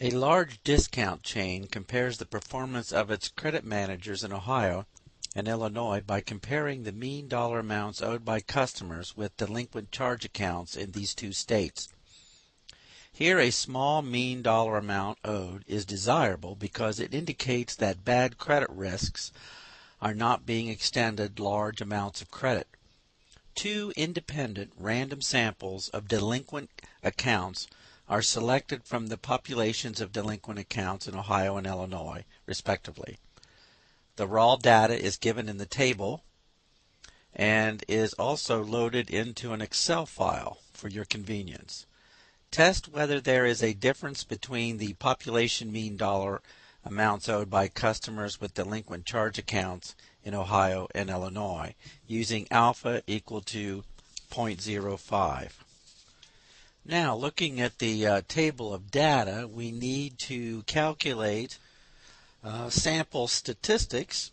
A large discount chain compares the performance of its credit managers in Ohio and Illinois by comparing the mean dollar amounts owed by customers with delinquent charge accounts in these two states. Here, a small mean dollar amount owed is desirable because it indicates that bad credit risks are not being extended large amounts of credit. Two independent random samples of delinquent accounts are selected from the populations of delinquent accounts in Ohio and Illinois, respectively. The raw data is given in the table and is also loaded into an Excel file for your convenience. Test whether there is a difference between the population mean dollar amounts owed by customers with delinquent charge accounts in Ohio and Illinois using alpha equal to 0.05. Now, looking at the table of data, we need to calculate sample statistics.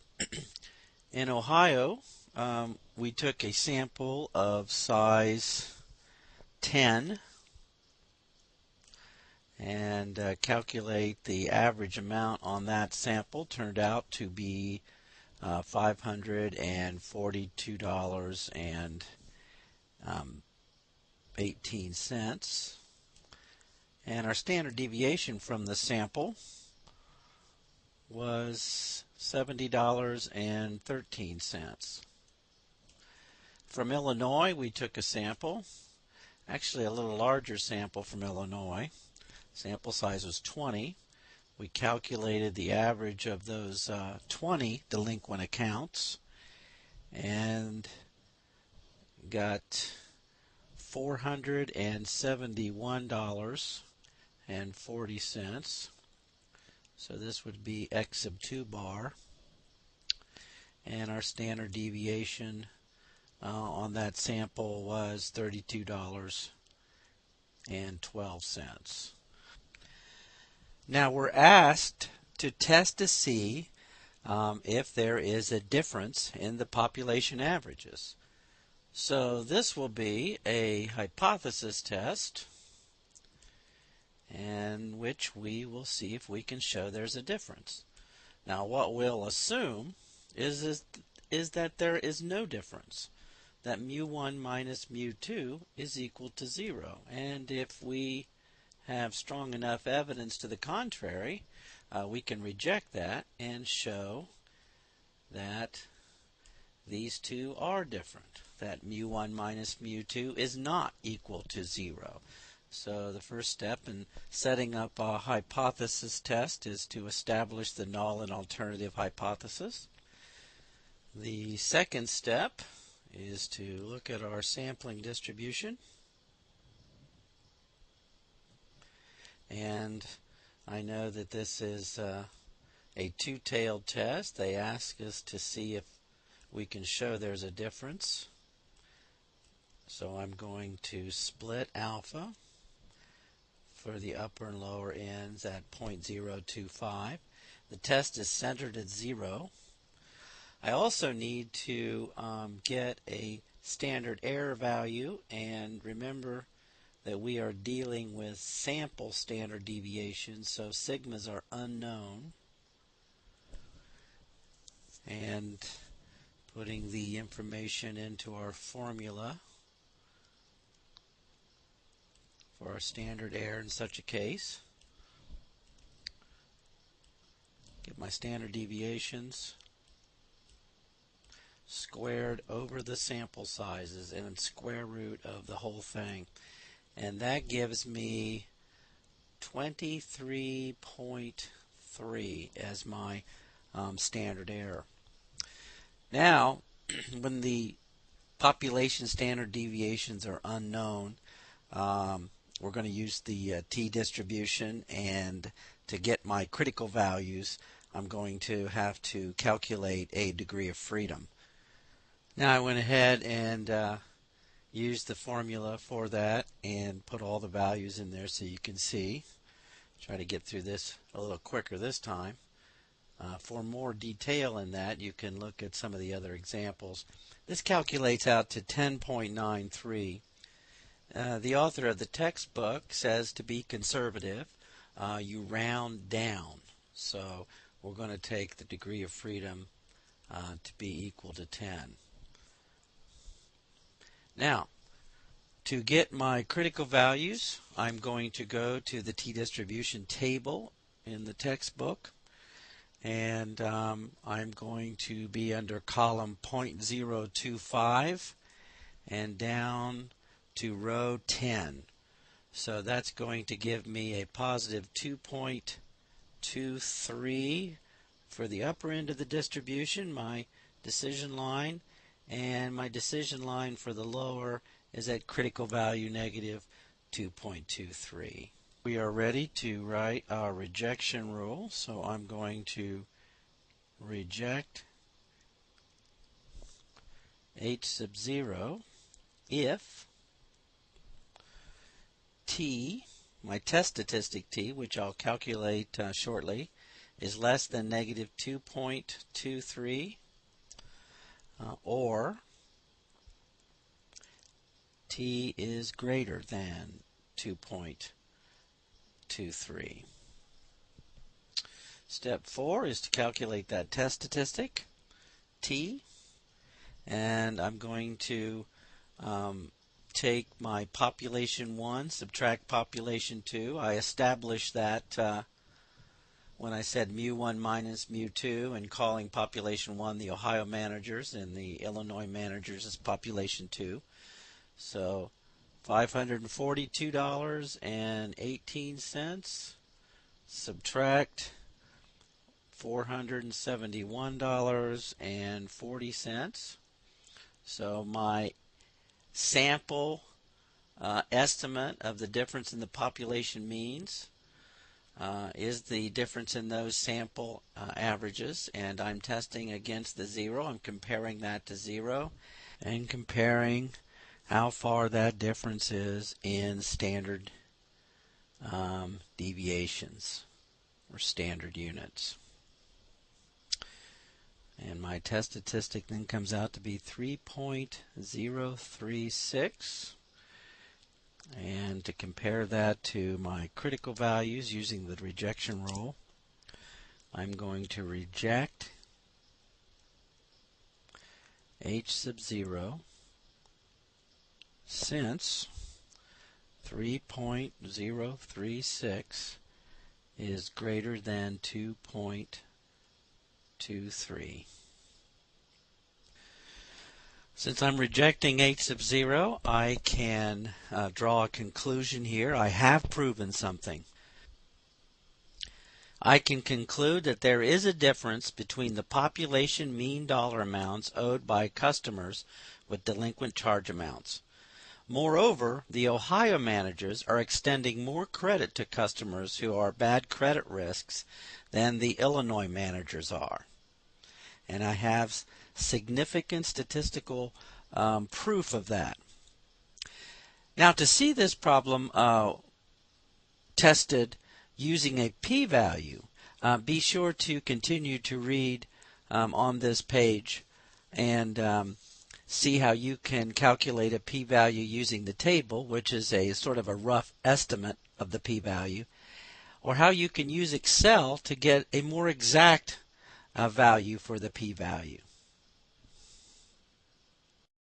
In Ohio, we took a sample of size 10 and calculate the average amount on that sample. Turned out to be $542.18. And our standard deviation from the sample was $70.13. From Illinois, we took a sample, actually a little larger sample from Illinois. Sample size was 20. We calculated the average of those 20 delinquent accounts and got $471.40. So this would be X sub 2 bar. And our standard deviation on that sample was $32.12. Now we're asked to test to see if there is a difference in the population averages. So this will be a hypothesis test in which we will see if we can show there's a difference. Now what we'll assume is that there is no difference, that mu1 minus mu2 is equal to 0. And if we have strong enough evidence to the contrary, we can reject that and show that these two are different, that mu1 minus mu2 is not equal to 0. So the first step in setting up a hypothesis test is to establish the null and alternative hypothesis. The second step is to look at our sampling distribution. And I know that this is a two-tailed test. They ask us to see if we can show there's a difference. So I'm going to split alpha for the upper and lower ends at 0.025. The test is centered at 0. I also need to get a standard error value, and remember that we are dealing with sample standard deviations, so sigmas are unknown. And putting the information into our formula for our standard error in such a case. Get my standard deviations squared over the sample sizes and square root of the whole thing. And that gives me 23.3 as my standard error. Now, when the population standard deviations are unknown, we're going to use the t-distribution, and to get my critical values, I'm going to have to calculate a degree of freedom. Now I went ahead and used the formula for that and put all the values in there so you can see. Try to get through this a little quicker this time. For more detail in that, you can look at some of the other examples. This calculates out to 10.93. The author of the textbook says to be conservative. you round down. So we're going to take the degree of freedom to be equal to 10. Now, to get my critical values, I'm going to go to the t-distribution table in the textbook, and I'm going to be under column 0.025 and down to row 10. So that's going to give me a positive 2.23 for the upper end of the distribution, my decision line, and my decision line for the lower is at critical value negative 2.23. We are ready to write our rejection rule, so I'm going to reject h sub 0 if t, my test statistic t, which I'll calculate shortly, is less than negative 2.23 or t is greater than 2.23. Step 4 is to calculate that test statistic, t, and I'm going to take my population 1, subtract population 2. I established that when I said mu1 minus mu2 and calling population 1 the Ohio managers and the Illinois managers as population 2. So $542.18 subtract $471.40. So my sample estimate of the difference in the population means is the difference in those sample averages, and I'm testing against the 0. I'm comparing that to 0 and comparing how far that difference is in standard deviations or standard units. And my test statistic then comes out to be 3.036. And to compare that to my critical values using the rejection rule, I'm going to reject h sub 0 since 3.036 is greater than 2.23. Since I'm rejecting h sub 0, I can draw a conclusion here. I have proven something. I can conclude that there is a difference between the population mean dollar amounts owed by customers with delinquent charge amounts. Moreover, the Ohio managers are extending more credit to customers who are bad credit risks than the Illinois managers are. And I have significant statistical proof of that. Now, to see this problem tested using a p-value, be sure to continue to read on this page and see how you can calculate a p-value using the table, which is a sort of a rough estimate of the p-value, or how you can use Excel to get a more exact value for the p-value.